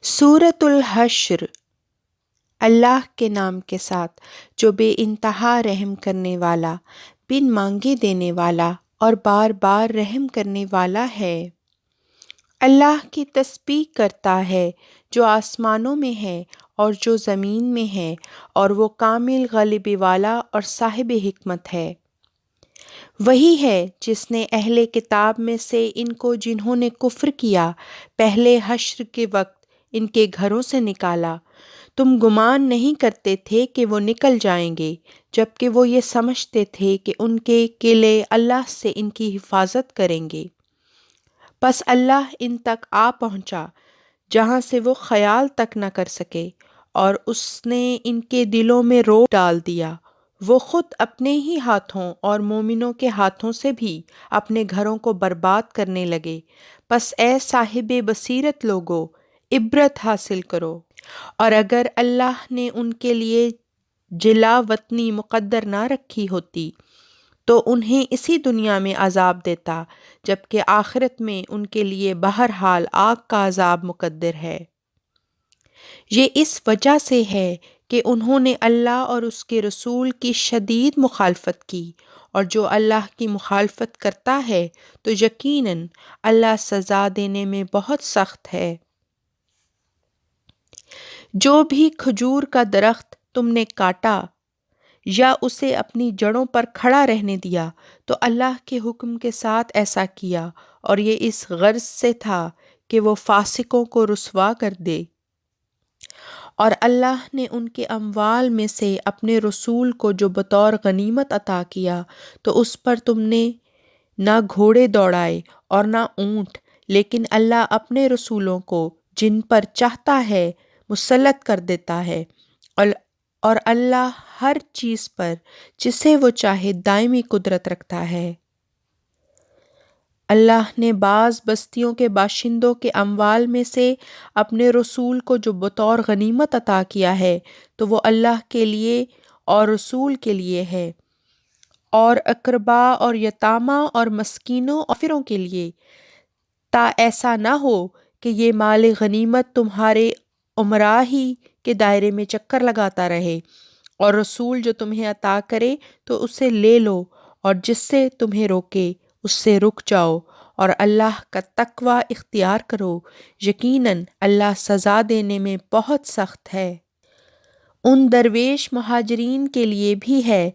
سورۃ الحشر۔ اللہ کے نام کے ساتھ جو بے انتہا رحم کرنے والا، بن مانگے دینے والا اور بار بار رحم کرنے والا ہے۔ اللہ کی تسبیح کرتا ہے جو آسمانوں میں ہے اور جو زمین میں ہے، اور وہ کامل غلبے والا اور صاحب حکمت ہے۔ وہی ہے جس نے اہل کتاب میں سے ان کو جنہوں نے کفر کیا پہلے حشر کے وقت ان کے گھروں سے نکالا۔ تم گمان نہیں کرتے تھے کہ وہ نکل جائیں گے، جبکہ وہ یہ سمجھتے تھے کہ ان کے قلعے اللہ سے ان کی حفاظت کریں گے۔ پس اللہ ان تک آ پہنچا جہاں سے وہ خیال تک نہ کر سکے، اور اس نے ان کے دلوں میں رعب ڈال دیا۔ وہ خود اپنے ہی ہاتھوں اور مومنوں کے ہاتھوں سے بھی اپنے گھروں کو برباد کرنے لگے۔ پس اے صاحب بصیرت لوگو، عبرت حاصل کرو۔ اور اگر اللہ نے ان کے لیے جلا وطنی مقدر نہ رکھی ہوتی تو انہیں اسی دنیا میں عذاب دیتا، جبکہ آخرت میں ان کے لیے بہرحال آگ کا عذاب مقدر ہے۔ یہ اس وجہ سے ہے کہ انہوں نے اللہ اور اس کے رسول کی شدید مخالفت کی، اور جو اللہ کی مخالفت کرتا ہے تو یقیناً اللہ سزا دینے میں بہت سخت ہے۔ جو بھی کھجور کا درخت تم نے کاٹا یا اسے اپنی جڑوں پر کھڑا رہنے دیا تو اللہ کے حکم کے ساتھ ایسا کیا، اور یہ اس غرض سے تھا کہ وہ فاسقوں کو رسوا کر دے۔ اور اللہ نے ان کے اموال میں سے اپنے رسول کو جو بطور غنیمت عطا کیا تو اس پر تم نے نہ گھوڑے دوڑائے اور نہ اونٹ، لیکن اللہ اپنے رسولوں کو جن پر چاہتا ہے مسلط کر دیتا ہے، اور اللہ ہر چیز پر جسے وہ چاہے دائمی قدرت رکھتا ہے۔ اللہ نے بعض بستیوں کے باشندوں کے اموال میں سے اپنے رسول کو جو بطور غنیمت عطا کیا ہے تو وہ اللہ کے لیے اور رسول کے لیے ہے، اور اقربا اور یتامہ اور مسکینوں اور مسافروں کے لیے، تا ایسا نہ ہو کہ یہ مال غنیمت تمہارے امراء ہی کے دائرے میں چکر لگاتا رہے، اور رسول جو تمہیں عطا کرے تو اسے لے لو، اور جس سے تمہیں روکے اس سے رک جاؤ، اور اللہ کا تقوی اختیار کرو، یقیناً اللہ سزا دینے میں بہت سخت ہے۔ ان درویش مہاجرین کے لیے بھی ہے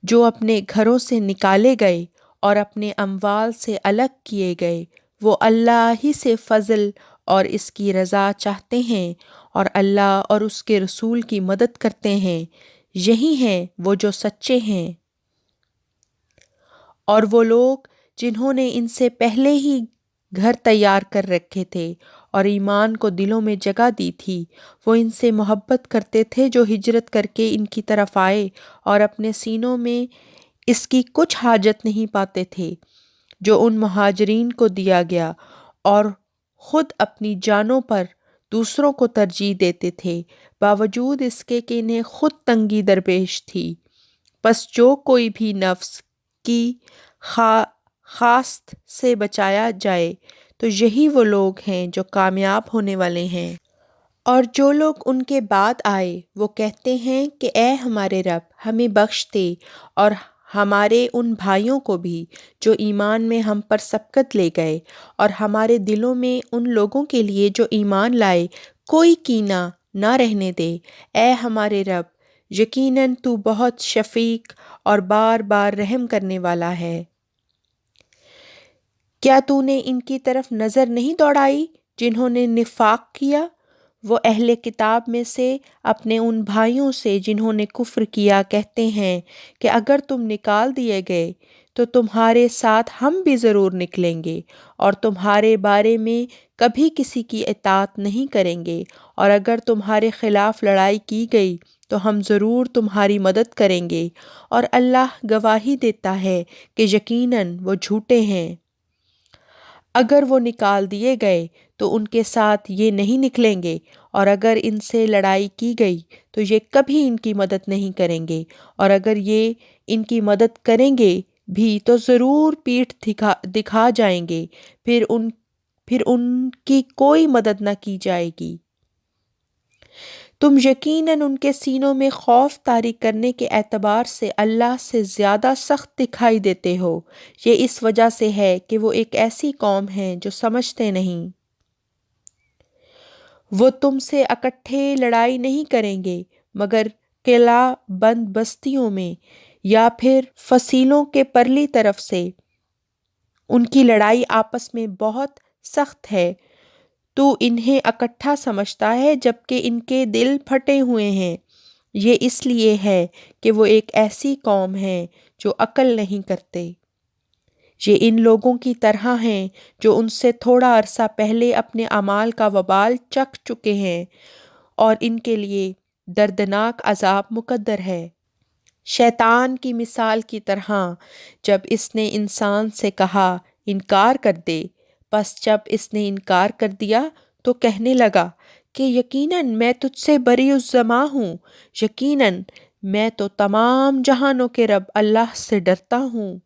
جو اپنے گھروں سے نکالے گئے اور اپنے اموال سے الگ کیے گئے، وہ اللہ ہی سے فضل اور اس کی رضا چاہتے ہیں، اور اللہ اور اس کے رسول کی مدد کرتے ہیں، یہی ہیں وہ جو سچے ہیں۔ اور وہ لوگ جنہوں نے ان سے پہلے ہی گھر تیار کر رکھے تھے اور ایمان کو دلوں میں جگہ دی تھی، وہ ان سے محبت کرتے تھے جو ہجرت کر کے ان کی طرف آئے اور اپنے سینوں میں اس کی کچھ حاجت نہیں پاتے تھے جو ان مہاجرین کو دیا گیا، اور خود اپنی جانوں پر دوسروں کو ترجیح دیتے تھے، باوجود اس کے کہ انہیں خود تنگی درپیش تھی۔ پس جو کوئی بھی نفس کی خواست سے بچایا جائے تو یہی وہ لوگ ہیں جو کامیاب ہونے والے ہیں۔ اور جو لوگ ان کے بعد آئے وہ کہتے ہیں کہ اے ہمارے رب، ہمیں بخش دے اور ہمارے ان بھائیوں کو بھی جو ایمان میں ہم پر سبقت لے گئے، اور ہمارے دلوں میں ان لوگوں کے لیے جو ایمان لائے کوئی کینہ نہ رہنے دے۔ اے ہمارے رب، یقیناً تو بہت شفیق اور بار بار رحم کرنے والا ہے۔ کیا تو نے ان کی طرف نظر نہیں دوڑائی جنہوں نے نفاق کیا؟ وہ اہل کتاب میں سے اپنے ان بھائیوں سے جنہوں نے کفر کیا کہتے ہیں کہ اگر تم نکال دیے گئے تو تمہارے ساتھ ہم بھی ضرور نکلیں گے، اور تمہارے بارے میں کبھی کسی کی اطاعت نہیں کریں گے، اور اگر تمہارے خلاف لڑائی کی گئی تو ہم ضرور تمہاری مدد کریں گے، اور اللہ گواہی دیتا ہے کہ یقیناً وہ جھوٹے ہیں۔ اگر وہ نکال دیے گئے تو ان کے ساتھ یہ نہیں نکلیں گے، اور اگر ان سے لڑائی کی گئی تو یہ کبھی ان کی مدد نہیں کریں گے، اور اگر یہ ان کی مدد کریں گے بھی تو ضرور پیٹھ دکھا جائیں گے، پھر ان کی کوئی مدد نہ کی جائے گی۔ تم یقیناً ان کے سینوں میں خوف طاری کرنے کے اعتبار سے اللہ سے زیادہ سخت دکھائی دیتے ہو۔ یہ اس وجہ سے ہے کہ وہ ایک ایسی قوم ہے جو سمجھتے نہیں۔ وہ تم سے اکٹھے لڑائی نہیں کریں گے مگر قلعہ بند بستیوں میں یا پھر فصیلوں کے پرلی طرف سے۔ ان کی لڑائی آپس میں بہت سخت ہے۔ تو انہیں اکٹھا سمجھتا ہے جبکہ ان کے دل پھٹے ہوئے ہیں۔ یہ اس لیے ہے کہ وہ ایک ایسی قوم ہے جو عقل نہیں کرتے۔ یہ ان لوگوں کی طرح ہیں جو ان سے تھوڑا عرصہ پہلے اپنے اعمال کا وبال چکھ چکے ہیں اور ان کے لیے دردناک عذاب مقدر ہے۔ شیطان کی مثال کی طرح جب اس نے انسان سے کہا انکار کر دے، پس جب اس نے انکار کر دیا تو کہنے لگا کہ یقیناً میں تجھ سے بری الزماں ہوں، یقیناً میں تو تمام جہانوں کے رب اللہ سے ڈرتا ہوں۔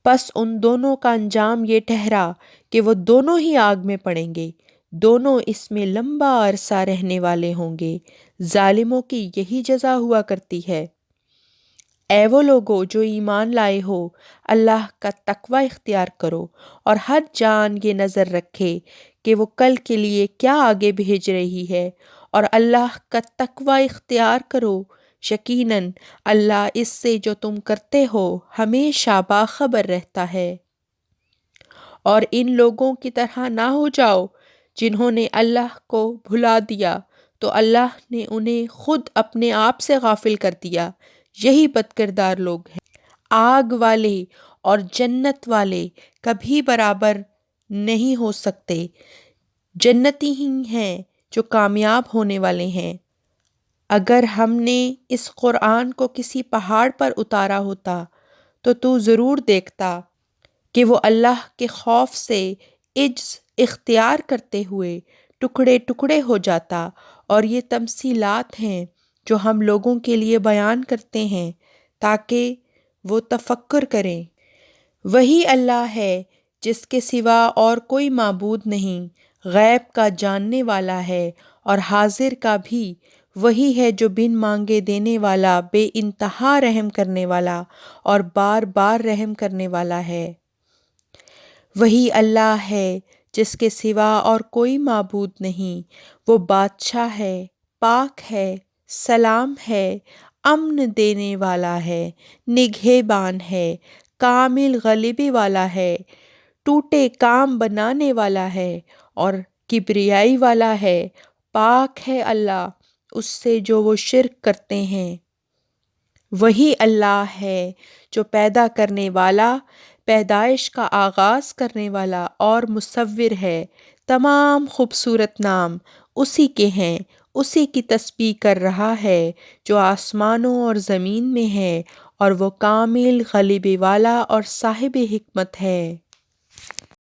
پس ان دونوں کا انجام یہ ٹھہرا کہ وہ دونوں ہی آگ میں پڑیں گے، دونوں اس میں لمبا عرصہ رہنے والے ہوں گے۔ ظالموں کی یہی جزا ہوا کرتی ہے۔ اے وہ لوگو جو ایمان لائے ہو، اللہ کا تقوی اختیار کرو اور ہر جان یہ نظر رکھے کہ وہ کل کے لیے کیا آگے بھیج رہی ہے، اور اللہ کا تقوی اختیار کرو، یقیناً اللہ اس سے جو تم کرتے ہو ہمیشہ باخبر رہتا ہے۔ اور ان لوگوں کی طرح نہ ہو جاؤ جنہوں نے اللہ کو بھلا دیا تو اللہ نے انہیں خود اپنے آپ سے غافل کر دیا۔ یہی بد کردار لوگ ہیں۔ آگ والے اور جنت والے کبھی برابر نہیں ہو سکتے۔ جنتی ہی ہیں جو کامیاب ہونے والے ہیں۔ اگر ہم نے اس قرآن کو کسی پہاڑ پر اتارا ہوتا تو ضرور دیکھتا کہ وہ اللہ کے خوف سے عجز اختیار کرتے ہوئے ٹکڑے ٹکڑے ہو جاتا، اور یہ تمثیلات ہیں جو ہم لوگوں کے لیے بیان کرتے ہیں تاکہ وہ تفکر کریں۔ وہی اللہ ہے جس کے سوا اور کوئی معبود نہیں، غیب کا جاننے والا ہے اور حاضر کا بھی۔ وہی ہے جو بن مانگے دینے والا، بے انتہا رحم کرنے والا اور بار بار رحم کرنے والا ہے۔ وہی اللہ ہے جس کے سوا اور کوئی معبود نہیں، وہ بادشاہ ہے، پاک ہے، سلام ہے، امن دینے والا ہے، نگہبان ہے، کامل غلبے والا ہے، ٹوٹے کام بنانے والا ہے اور کبریائی والا ہے۔ پاک ہے اللہ اس سے جو وہ شرک کرتے ہیں۔ وہی اللہ ہے جو پیدا کرنے والا، پیدائش کا آغاز کرنے والا اور مصور ہے۔ تمام خوبصورت نام اسی کے ہیں، اسی کی تسبیح کر رہا ہے جو آسمانوں اور زمین میں ہے، اور وہ کامل غلبے والا اور صاحب حکمت ہے۔